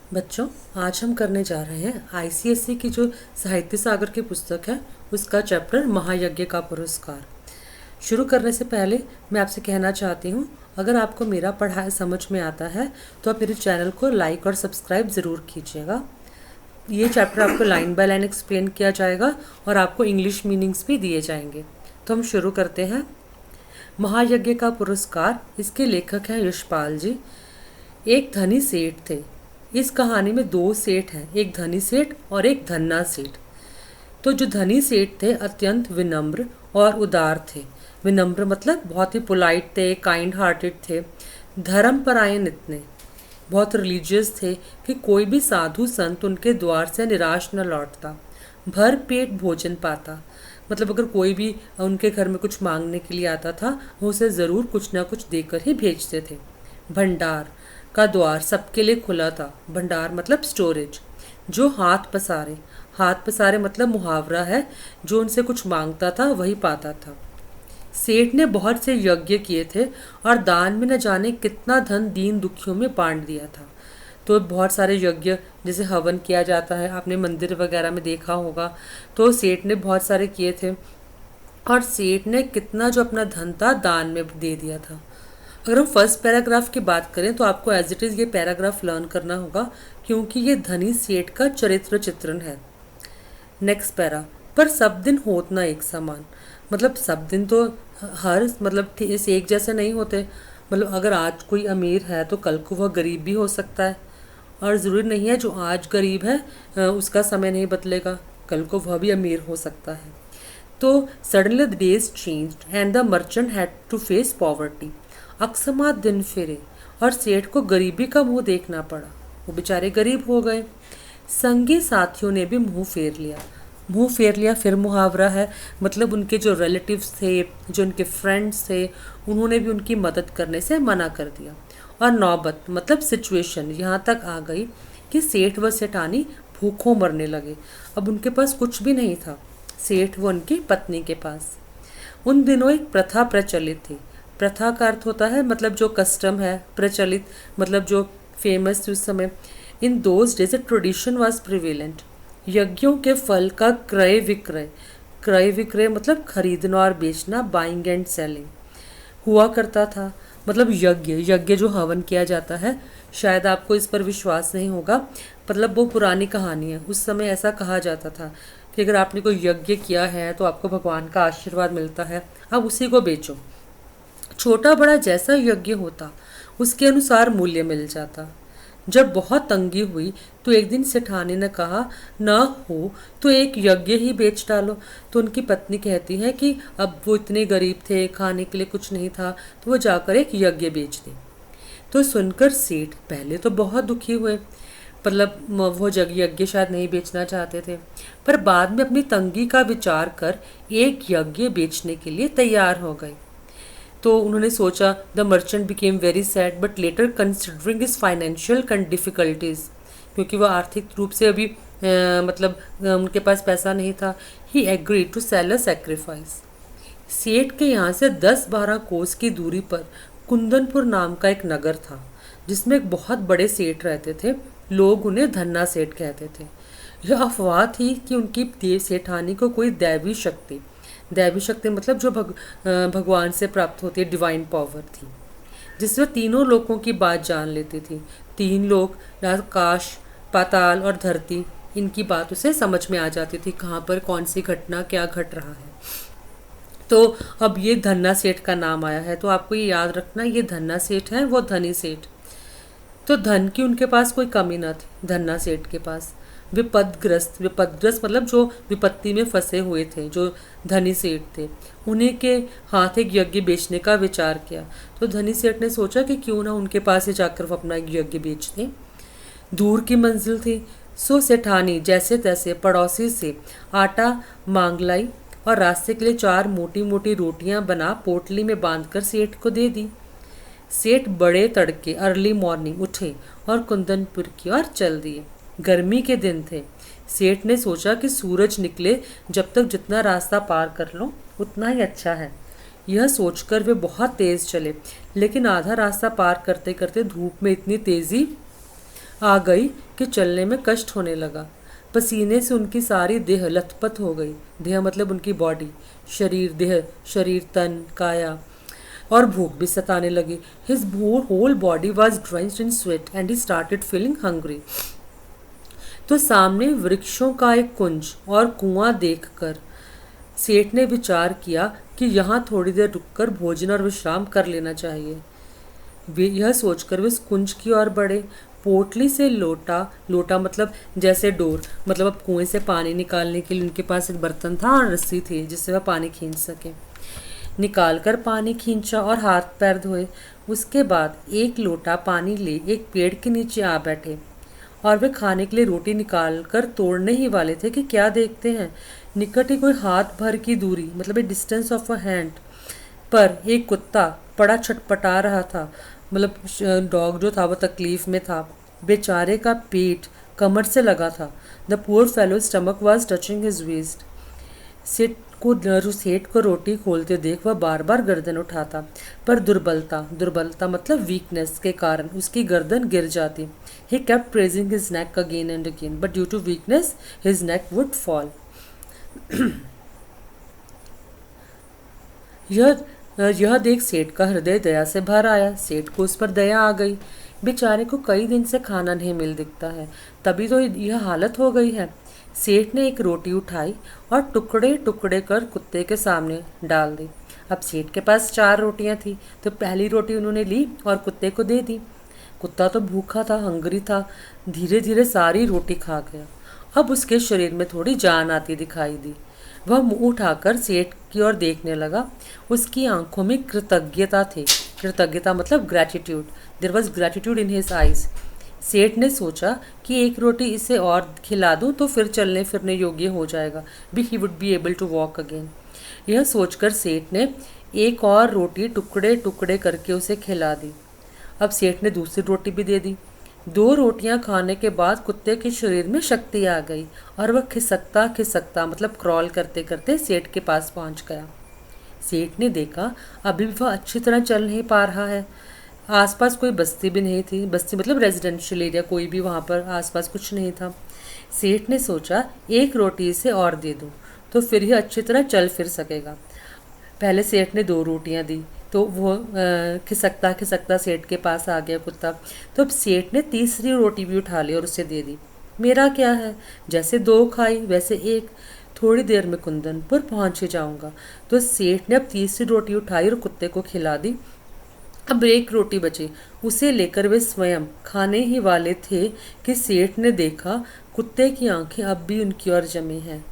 बच्चों, आज हम करने जा रहे हैं आईसीएसई की जो साहित्य सागर की पुस्तक है उसका चैप्टर महायज्ञ का पुरस्कार। शुरू करने से पहले मैं आपसे कहना चाहती हूँ, अगर आपको मेरा पढ़ाई समझ में आता है तो आप मेरे चैनल को लाइक और सब्सक्राइब ज़रूर कीजिएगा। ये चैप्टर आपको लाइन बाय लाइन एक्सप्लेन किया जाएगा और आपको इंग्लिश मीनिंग्स भी दिए जाएंगे। तो हम शुरू करते हैं। महायज्ञ का पुरस्कार, इसके लेखक हैं यशपाल जी। एक धनी सेठ थे। इस कहानी में दो सेठ हैं, एक धनी सेठ और एक धन्ना सेठ। तो जो धनी सेठ थे अत्यंत विनम्र और उदार थे। विनम्र मतलब बहुत ही पोलाइट थे, काइंड हार्टेड थे। धर्मपरायण इतने, बहुत रिलीजियस थे कि कोई भी साधु संत उनके द्वार से निराश न लौटता, भर पेट भोजन पाता। मतलब अगर कोई भी उनके घर में कुछ मांगने के लिए आता था, वो उसे ज़रूर कुछ ना कुछ देकर ही भेजते थे। भंडार का द्वार सबके लिए खुला था। भंडार मतलब स्टोरेज। जो हाथ पसारे मतलब मुहावरा है, जो उनसे कुछ मांगता था वही पाता था। सेठ ने बहुत से यज्ञ किए थे और दान में न जाने कितना धन दीन दुखियों में बांट दिया था। तो बहुत सारे यज्ञ, जैसे हवन किया जाता है, आपने मंदिर वगैरह में देखा होगा, तो सेठ ने बहुत सारे किए थे और सेठ ने कितना जो अपना धन था दान में दे दिया था। अगर हम फर्स्ट पैराग्राफ की बात करें तो आपको एज इट इज़ ये पैराग्राफ लर्न करना होगा, क्योंकि ये धनी सेठ का चरित्र चित्रण है। नेक्स्ट पैरा, पर सब दिन होत ना एक समान। मतलब सब दिन तो हर मतलब इस एक जैसे नहीं होते। मतलब अगर आज कोई अमीर है तो कल को वह गरीब भी हो सकता है, और ज़रूरी नहीं है जो आज गरीब है उसका समय नहीं बदलेगा, कल को वह भी अमीर हो सकता है। तो suddenly the days changed and the merchant had to face poverty. अकस्मात दिन फिरे और सेठ को गरीबी का मुंह देखना पड़ा। वो बेचारे गरीब हो गए। संगी साथियों ने भी मुंह फेर लिया। मुंह फेर लिया फिर मुहावरा है, मतलब उनके जो रिलेटिव्स थे, जो उनके फ्रेंड्स थे, उन्होंने भी उनकी मदद करने से मना कर दिया। और नौबत मतलब सिचुएशन यहाँ तक आ गई कि सेठ व सेठानी भूखों मरने लगे। अब उनके पास कुछ भी नहीं था, सेठ व उनकी पत्नी के पास। उन दिनों एक प्रथा प्रचलित थी। प्रथा का अर्थ होता है मतलब जो कस्टम है, प्रचलित मतलब जो फेमस थी उस समय। In those days A tradition was prevalent. यज्ञों के फल का क्रय विक्रय, क्रय विक्रय मतलब खरीदना और बेचना, बाइंग एंड सेलिंग हुआ करता था। मतलब यज्ञ यज्ञ जो हवन किया जाता है, शायद आपको इस पर विश्वास नहीं होगा, मतलब वो पुरानी कहानी है। उस समय ऐसा कहा जाता था कि अगर आपने कोई यज्ञ किया है तो आपको भगवान का आशीर्वाद मिलता है, अब उसी को बेचो। छोटा बड़ा जैसा यज्ञ होता उसके अनुसार मूल्य मिल जाता। जब बहुत तंगी हुई तो एक दिन सेठानी ने कहा, न हो तो एक यज्ञ ही बेच डालो। तो उनकी पत्नी कहती है कि अब वो इतने गरीब थे, खाने के लिए कुछ नहीं था, तो वो जाकर एक यज्ञ बेच दे। तो सुनकर सेठ पहले तो बहुत दुखी हुए, मतलब वो जग यज्ञ शायद नहीं बेचना चाहते थे, पर बाद में अपनी तंगी का विचार कर एक यज्ञ बेचने के लिए तैयार हो गए। तो उन्होंने सोचा, the merchant became very sad but later considering his financial difficulties, क्योंकि वह आर्थिक रूप से अभी उनके पास पैसा नहीं था, ही agree to sell a sacrifice. सेठ के यहाँ से 10-12 कोस की दूरी पर कुंदनपुर नाम का एक नगर था, जिसमें एक बहुत बड़े सेठ रहते थे। लोग उन्हें धन्ना सेठ कहते थे। यह अफवाह थी कि उनकी देव सेठानी को कोई दैवी शक्ति मतलब जो भगवान से प्राप्त होती है, डिवाइन पावर थी, जिसमें तीनों लोगों की बात जान लेती थी। 3 लोग, आकाश, पाताल और धरती, इनकी बात उसे समझ में आ जाती थी, कहाँ पर कौन सी घटना क्या घट रहा है। तो अब ये धन्ना सेठ का नाम आया है, तो आपको ये याद रखना, ये धन्ना सेठ है, वो धनी सेठ। तो धन की उनके पास कोई कमी न थी धन्ना सेठ के पास। विपदग्रस्त मतलब जो विपत्ति में फंसे हुए थे, जो धनी सेठ थे, उन्हीं के हाथ एक यज्ञ बेचने का विचार किया। तो धनी सेठ ने सोचा कि क्यों ना उनके पास ही जाकर वो अपना एक यज्ञ बेच दें। दूर की मंजिल थी, सो सेठानी जैसे तैसे पड़ोसी से आटा मांग लाई और रास्ते के लिए 4 मोटी मोटी रोटियां बना पोटली में बांधकर सेठ को दे दी। सेठ बड़े तड़के अर्ली मॉर्निंग उठे और कुंदनपुर की ओर चल दिए। गर्मी के दिन थे। सेठ ने सोचा कि सूरज निकले जब तक जितना रास्ता पार कर लो उतना ही अच्छा है। यह सोचकर वे बहुत तेज चले, लेकिन आधा रास्ता पार करते करते धूप में इतनी तेजी आ गई कि चलने में कष्ट होने लगा। पसीने से उनकी सारी देह लथपथ हो गई। देह मतलब उनकी बॉडी, शरीर, देह, शरीर, तन, काया, और भूख भी सताने लगी। His whole body was drenched in sweat and he started feeling hungry. तो सामने वृक्षों का एक कुंज और कुआं देखकर सेठ ने विचार किया कि यहाँ थोड़ी देर रुककर भोजन और विश्राम कर लेना चाहिए। वे यह सोचकर वे उस कुंज की ओर बढ़े। पोटली से लोटा, लोटा मतलब जैसे डोर, मतलब अब कुएं से पानी निकालने के लिए उनके पास एक बर्तन था और रस्सी थी जिससे वह पानी खींच सके। निकालकर पानी खींचा और हाथ पैर धोए। उसके बाद एक लोटा पानी ले एक पेड़ के नीचे आ बैठे और वे खाने के लिए रोटी निकाल कर तोड़ने ही वाले थे कि क्या देखते हैं, निकट ही कोई हाथ भर की दूरी, मतलब ए डिस्टेंस ऑफ अ हैंड पर एक कुत्ता बड़ा छटपटा रहा था। मतलब डॉग जो था वो तकलीफ में था। बेचारे का पेट कमर से लगा था। The poor fellow stomach was touching his waist. सेठ को रोटी खोलते देख वह बार बार गर्दन उठाता, पर दुर्बलता मतलब वीकनेस के कारण उसकी गर्दन गिर जाती। He kept praising his neck again and again, but due to weakness his neck would fall. यह देख सेठ का हृदय दया से भर आया। सेठ को उस पर दया आ गई। बेचारे को कई दिन से खाना नहीं मिल दिखता है, तभी तो यह हालत हो गई है। सेठ ने एक रोटी उठाई और टुकड़े टुकड़े कर कुत्ते के सामने डाल दी। अब सेठ के पास 4 रोटियां थी, तो पहली रोटी उन्होंने ली और कुत्ते को दे दी। कुत्ता तो भूखा था, हंगरी था, धीरे धीरे सारी रोटी खा गया। अब उसके शरीर में थोड़ी जान आती दिखाई दी। वह मुंह उठाकर सेठ की ओर देखने लगा। उसकी आंखों में कृतज्ञता थी। कृतज्ञता मतलब gratitude. There was gratitude in his eyes. सेठ ने सोचा कि एक रोटी इसे और खिला दूं तो फिर चलने फिरने योग्य हो जाएगा, he would be able to walk again. यह सोचकर सेठ ने एक और रोटी टुकड़े टुकड़े करके उसे खिला दी। अब सेठ ने दूसरी रोटी भी दे दी। 2 रोटियां खाने के बाद कुत्ते के शरीर में शक्ति आ गई और वह खिसकता खिसकता मतलब क्रॉल करते करते सेठ के पास पहुंच गया। सेठ ने देखा अभी भी वह अच्छी तरह चल नहीं पा रहा है। आसपास कोई बस्ती भी नहीं थी। बस्ती मतलब रेजिडेंशियल एरिया, कोई भी वहाँ पर आसपास कुछ नहीं था। सेठ ने सोचा एक रोटी इसे और दे दूँ तो फिर ही अच्छी तरह चल फिर सकेगा। पहले सेठ ने 2 रोटियां दी तो वो खिसकता खिसकता सेठ के पास आ गया कुत्ता। तो अब सेठ ने तीसरी रोटी भी उठा ली और उसे दे दी। मेरा क्या है, जैसे 2 खाई वैसे 1, थोड़ी देर में कुंदनपुर पहुँच ही जाऊँगा। तो सेठ ने अब तीसरी रोटी उठाई और कुत्ते को खिला दी। अब एक रोटी बची, उसे लेकर वे स्वयं खाने ही वाले थे कि सेठ ने देखा कुत्ते की आंखें अब भी उनकी ओर जमी हैं।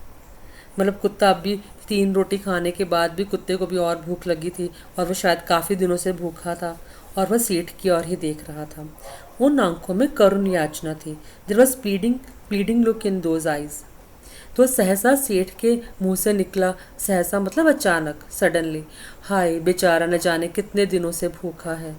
मतलब कुत्ता अब भी 3 रोटी खाने के बाद भी कुत्ते को भी और भूख लगी थी और वह शायद काफ़ी दिनों से भूखा था और वह सेठ की ओर ही देख रहा था। उन आंखों में करुण याचना थी। There was pleading look in those eyes. तो सहसा सेठ के मुंह से निकला, सहसा मतलब अचानक, सडनली, हाय बेचारा न जाने कितने दिनों से भूखा है।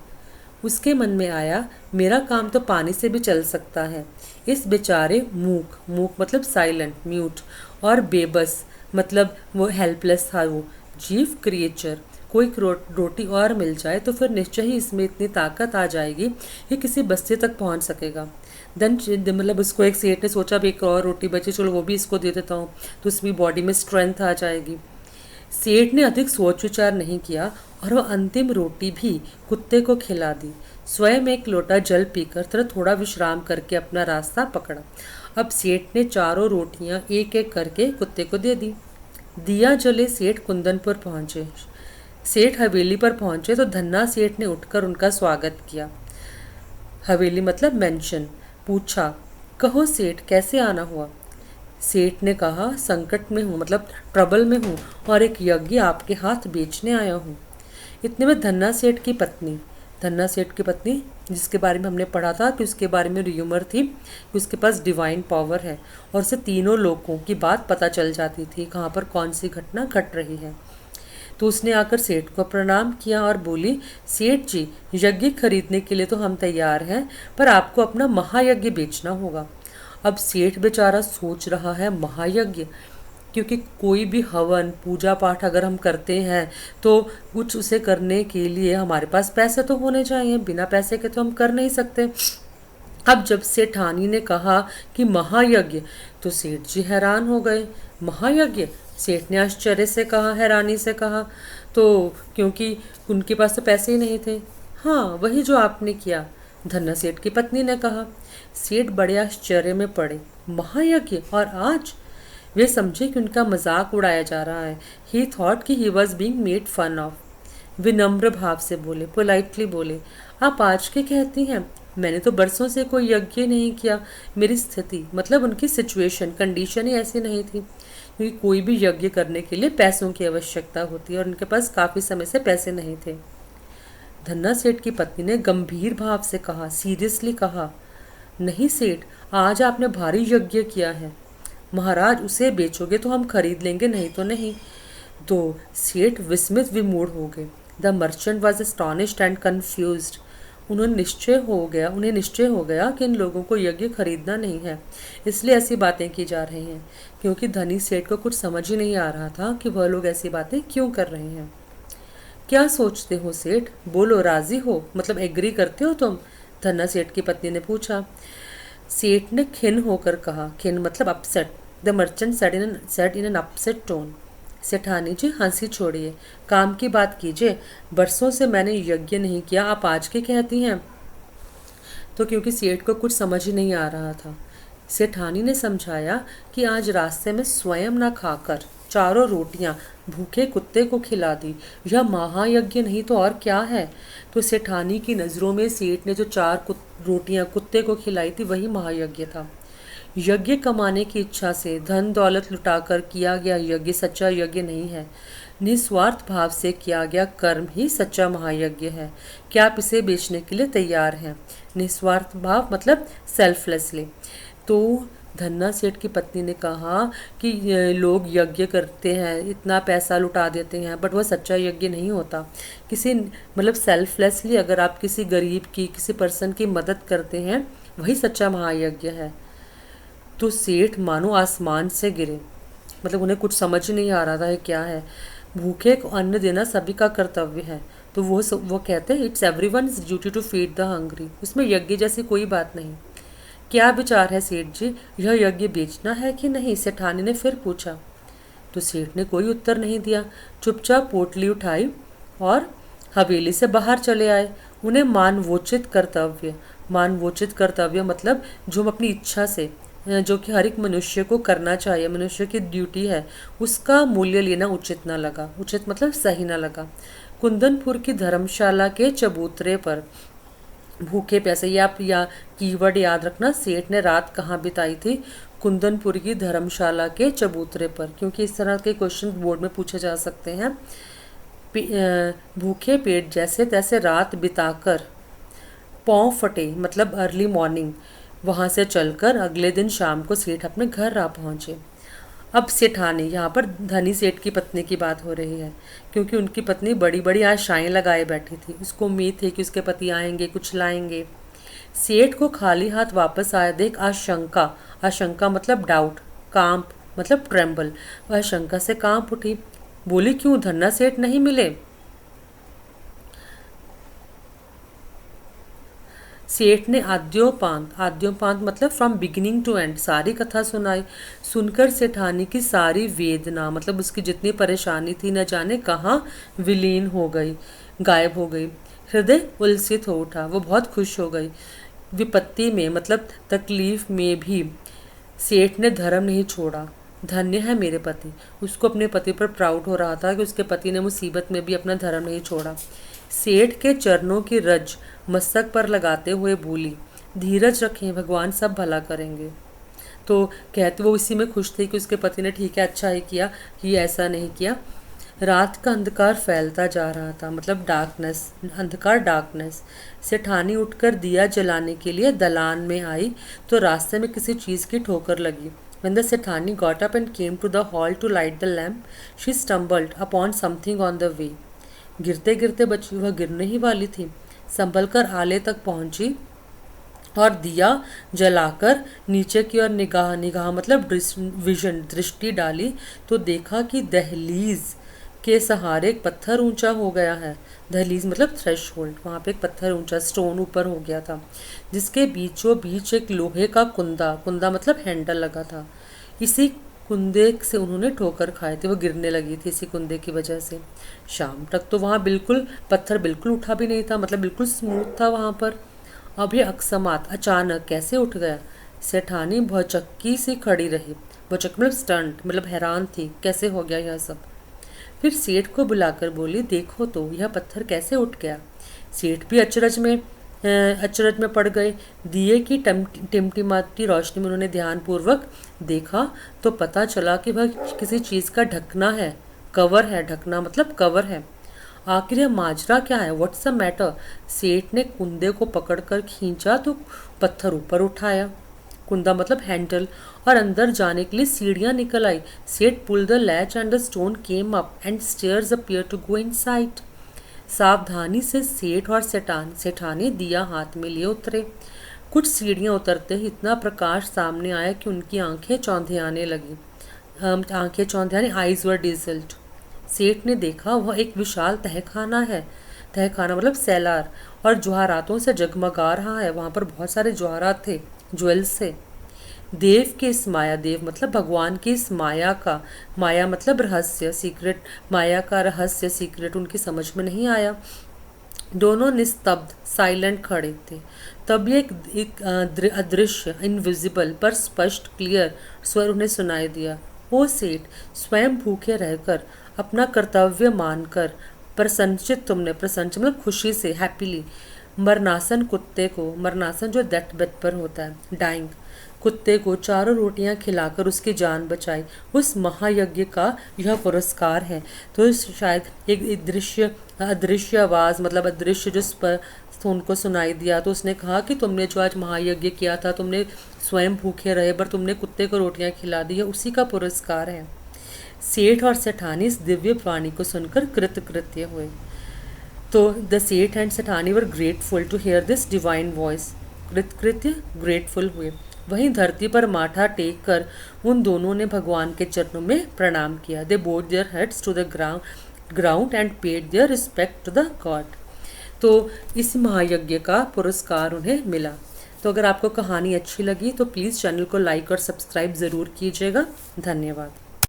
उसके मन में आया मेरा काम तो पानी से भी चल सकता है। इस बेचारे मूक मतलब साइलेंट, म्यूट, और बेबस मतलब वो हेल्पलेस था वो जीव क्रिएचर। कोई रोटी और मिल जाए तो फिर निश्चय ही इसमें इतनी ताकत आ जाएगी कि किसी बस्ती तक पहुंच सकेगा। देन मतलब उसको एक सेठ ने सोचा भी एक और रोटी बची, चलो वो भी इसको दे देता हूँ तो उसमें बॉडी में स्ट्रेंथ आ जाएगी। सेठ ने अधिक सोच विचार नहीं किया और वह अंतिम रोटी भी कुत्ते को खिला दी। स्वयं एक लोटा जल पीकर थोड़ा विश्राम करके अपना रास्ता पकड़ा। अब सेठ ने 4 रोटियां एक एक करके कुत्ते को दे दी। दिया जले सेठ कुंदनपुर पहुंचे। सेठ हवेली पर पहुंचे तो धन्ना सेठ ने उठकर उनका स्वागत किया। हवेली मतलब मेंशन। पूछा, कहो सेठ कैसे आना हुआ। सेठ ने कहा, संकट में हूँ, मतलब ट्रबल में हूँ और एक यज्ञ आपके हाथ बेचने आया हूँ। इतने में धन्ना सेठ की पत्नी जिसके बारे में हमने पढ़ा था कि उसके बारे में र्यूमर थी कि उसके पास डिवाइन पावर है और उसे तीनों लोगों की बात पता चल जाती थी कहाँ पर कौन सी घटना घट रही है। तो उसने आकर सेठ को प्रणाम किया और बोली, सेठ जी यज्ञ खरीदने के लिए तो हम तैयार हैं, पर आपको अपना महायज्ञ बेचना होगा। अब सेठ बेचारा सोच रहा है महायज्ञ, क्योंकि कोई भी हवन पूजा पाठ अगर हम करते हैं तो कुछ उसे करने के लिए हमारे पास पैसे तो होने चाहिए, बिना पैसे के तो हम कर नहीं सकते। अब जब सेठानी ने कहा कि महायज्ञ, तो सेठ जी हैरान हो गए। महायज्ञ? सेठ ने आश्चर्य से कहा, हैरानी से कहा। तो क्योंकि उनके पास तो पैसे ही नहीं थे। हाँ, वही जो आपने किया, धन्ना सेठ की पत्नी ने कहा। सेठ बड़े आश्चर्य में पड़े। महायज्ञ? और आज? वे समझे कि उनका मजाक उड़ाया जा रहा है। ही थॉट कि he was being made fun of. विनम्र भाव से बोले, पोलाइटली बोले, आप आज के कहती हैं? मैंने तो बरसों से कोई यज्ञ नहीं किया। मेरी स्थिति, मतलब उनकी सिचुएशन, कंडीशन ही ऐसी नहीं थी, क्योंकि कोई भी यज्ञ करने के लिए पैसों की आवश्यकता होती है और उनके पास काफ़ी समय से पैसे नहीं थे। धन्ना सेठ की पत्नी ने गंभीर भाव से कहा, सीरियसली कहा, नहीं सेठ, आज आपने भारी यज्ञ किया है। महाराज, उसे बेचोगे तो हम खरीद लेंगे, नहीं तो नहीं। तो सेठ विस्मित विमूढ़ हो गए। The merchant was astonished and confused. उन्हें निश्चय हो गया कि इन लोगों को यज्ञ खरीदना नहीं है, इसलिए ऐसी बातें की जा रही हैं। क्योंकि धनी सेठ को कुछ समझ ही नहीं आ रहा था कि वह लोग ऐसी बातें क्यों कर रहे हैं। क्या सोचते हो सेठ? बोलो, राजी हो? मतलब एग्री करते हो तुम? धन्ना सेठ की पत्नी ने पूछा। सेठ ने खिन्न होकर कहा, खिन्न मतलब upset. The merchant said in an upset tone, सेठानी जी हंसी छोड़िए, काम की बात कीजिए। बरसों से मैंने यज्ञ नहीं किया, आप आज के कहती हैं? तो क्योंकि सेठ को कुछ समझ ही नहीं आ रहा था, सेठानी ने समझाया कि आज रास्ते में स्वयं न खाकर 4 रोटियां भूखे कुत्ते को खिला दी, यह महायज्ञ नहीं तो और क्या है। तो सेठानी की नज़रों में सेठ ने जो 4 रोटियां कुत्ते को खिलाई थी, वही महायज्ञ था। यज्ञ कमाने की इच्छा से धन दौलत लुटाकर किया गया यज्ञ सच्चा यज्ञ नहीं है। निस्वार्थ भाव से किया गया कर्म ही सच्चा महायज्ञ है। क्या आप इसे बेचने के लिए तैयार हैं? निस्वार्थ भाव मतलब सेल्फलेसली। तो धन्ना सेठ की पत्नी ने कहा कि लोग यज्ञ करते हैं, इतना पैसा लुटा देते हैं, बट वह सच्चा यज्ञ नहीं होता। किसी मतलब सेल्फलेसली अगर आप किसी गरीब की, किसी पर्सन की मदद करते हैं, वही सच्चा महायज्ञ है। तो सेठ मानो आसमान से गिरे, मतलब उन्हें कुछ समझ नहीं आ रहा था है क्या है। भूखे को अन्न देना सभी का कर्तव्य है, तो वो कहते हैं it's everyone's duty to feed the hungry, उसमें यज्ञ जैसी कोई बात नहीं। क्या विचार है सेठ जी, यह यज्ञ बेचना है कि नहीं? सेठानी ने फिर पूछा। तो सेठ ने कोई उत्तर नहीं दिया, चुपचाप पोटली उठाई और हवेली से बाहर चले आए। उन्हें मानवोचित कर्तव्य मतलब जो हम अपनी इच्छा से, जो कि हर एक मनुष्य को करना चाहिए, मनुष्य की ड्यूटी है, उसका मूल्य लेना उचित न लगा। उचित मतलब सही न लगा। कुंदनपुर की धर्मशाला के चबूतरे पर भूखे प्यासे, या कीवर्ड याद रखना, सेठ ने रात कहाँ बिताई थी? कुंदनपुर की धर्मशाला के चबूतरे पर, क्योंकि इस तरह के क्वेश्चन बोर्ड में पूछे जा सकते हैं। भूखे पेट जैसे तैसे रात बिताकर पाँव फटे मतलब अर्ली मॉर्निंग वहाँ से चलकर अगले दिन शाम को सेठ अपने घर आ पहुँचे। अब सेठानी, यहाँ पर धनी सेठ की पत्नी की बात हो रही है, क्योंकि उनकी पत्नी बड़ी बड़ी आशाएं लगाए बैठी थी। उसको उम्मीद थी कि उसके पति आएंगे, कुछ लाएंगे। सेठ को खाली हाथ वापस आया देख आशंका मतलब डाउट, कांप मतलब ट्रेम्बल, वह आशंका से कांप उठी। बोली, क्यों धन्ना सेठ नहीं मिले? सेठ ने आद्योपांत मतलब फ्रॉम बिगिनिंग टू एंड सारी कथा सुनाई। सुनकर सेठानी की सारी वेदना मतलब उसकी जितनी परेशानी थी न जाने कहाँ विलीन हो गई, गायब हो गई। हृदय उल्सित हो उठा, वो बहुत खुश हो गई। विपत्ति में मतलब तकलीफ में भी सेठ ने धर्म नहीं छोड़ा। धन्य है मेरे पति। उसको अपने पति पर प्राउड हो रहा था कि उसके पति ने मुसीबत में भी अपना धर्म नहीं छोड़ा। सेठ के चरणों की रज मस्तक पर लगाते हुए बोली, धीरज रखें, भगवान सब भला करेंगे। तो कहते वो इसी में खुश थी कि उसके पति ने ठीक है, अच्छा ही किया कि ऐसा नहीं किया। रात का अंधकार फैलता जा रहा था, मतलब डार्कनेस। सेठानी उठकर दिया जलाने के लिए दलान में आई तो रास्ते में किसी चीज़ की ठोकर लगी। When the Sethani got up and came to the hall to light the lamp, she stumbled upon something on the way. गिरते गिरते बची, वह गिरने ही वाली थी। संभल कर आले तक पहुंची और दिया जलाकर नीचे की ओर निगाह मतलब विजन दृष्टि डाली तो देखा कि दहलीज के सहारे एक पत्थर ऊंचा हो गया है। दहलीज मतलब थ्रेशोल्ड, वहाँ पे एक पत्थर ऊंचा स्टोन ऊपर हो गया था, जिसके बीचों बीच एक लोहे का कुंदा, कुंदा मतलब हैंडल लगा था। इसी कुंदे से उन्होंने ठोकर खाए थे, वो गिरने लगी थी इसी कुंदे की वजह से। शाम तक तो वहाँ बिल्कुल पत्थर बिल्कुल उठा भी नहीं था, मतलब बिल्कुल स्मूथ था वहाँ पर। अब ये अकस्मात अचानक कैसे उठ गया? सेठानी भौचक्की सी खड़ी रही। भौचक्की मतलब स्टंट, मतलब हैरान थी कैसे हो गया यह सब। फिर सेठ को बुलाकर बोली, देखो तो यह पत्थर कैसे उठ गया। सेठ भी अचरज में पड़ गए। दिए की टिमटिमाती रोशनी में उन्होंने ध्यानपूर्वक देखा तो पता चला कि वह किसी चीज़ का ढकना है, कवर है। ढकना मतलब कवर है। आखिर यह माजरा क्या है? What's the matter? सेठ ने कुंदे को पकड़कर खींचा तो पत्थर ऊपर उठाया, कुंदा मतलब हैंडल, और अंदर जाने के लिए सीढ़ियां निकल आई। सेठ pull the latch and the stone came up and stairs appear to go inside. सावधानी से सेठ और सेठानी दिया हाथ में लिए उतरे। कुछ सीढ़ियां उतरते ही इतना प्रकाश सामने आया कि उनकी आंखें चौंधियाने लगी। आंखें चौंधियाने, आईज वर डिजल्ड। सेठ ने देखा वह एक विशाल तहखाना है। तहखाना मतलब सेलार, और ज्वारातों से जगमगा रहा है। वहाँ पर बहुत सारे ज्वारात थे, ज्वेल्स से। देव के इस माया, देव मतलब भगवान की इस माया का, माया मतलब रहस्य, सीक्रेट, माया का रहस्य सीक्रेट उनकी समझ में नहीं आया। दोनों निस्तब्ध साइलेंट खड़े थे। तब एक अदृश्य इनविजिबल पर स्पष्ट क्लियर स्वर उन्हें सुनाई दिया। ओ सेठ, स्वयं भूखे रहकर अपना कर्तव्य मानकर प्रसन्नचित तुमने, प्रसन्न मतलब खुशी से, हैप्पीली, मरनासन कुत्ते को, मरनासन जो डेथ बेड पर होता है, डाइंग कुत्ते को 4 रोटियां खिलाकर उसकी जान बचाई। उस महायज्ञ का यह पुरस्कार है। तो शायद एक दृश्य, अदृश्य आवाज़ मतलब अदृश्य जो उनको सुनाई दिया, तो उसने कहा कि तुमने जो आज महायज्ञ किया था, तुमने स्वयं भूखे रहे पर तुमने कुत्ते को रोटियां खिला दी, उसी का पुरस्कार है। सेठ और सेठानी इस दिव्य वाणी को सुनकर कृतकृत्य हुए। तो the seth and sethani were grateful to hear this divine voice. कृतकृत्य ग्रेटफुल हुए। वहीं धरती पर माथा टेक कर उन दोनों ने भगवान के चरणों में प्रणाम किया। They bowed their heads to the ground and paid their respect to the god. तो इस महायज्ञ का पुरस्कार उन्हें मिला। तो अगर आपको कहानी अच्छी लगी तो प्लीज़ चैनल को लाइक और सब्सक्राइब ज़रूर कीजिएगा। धन्यवाद।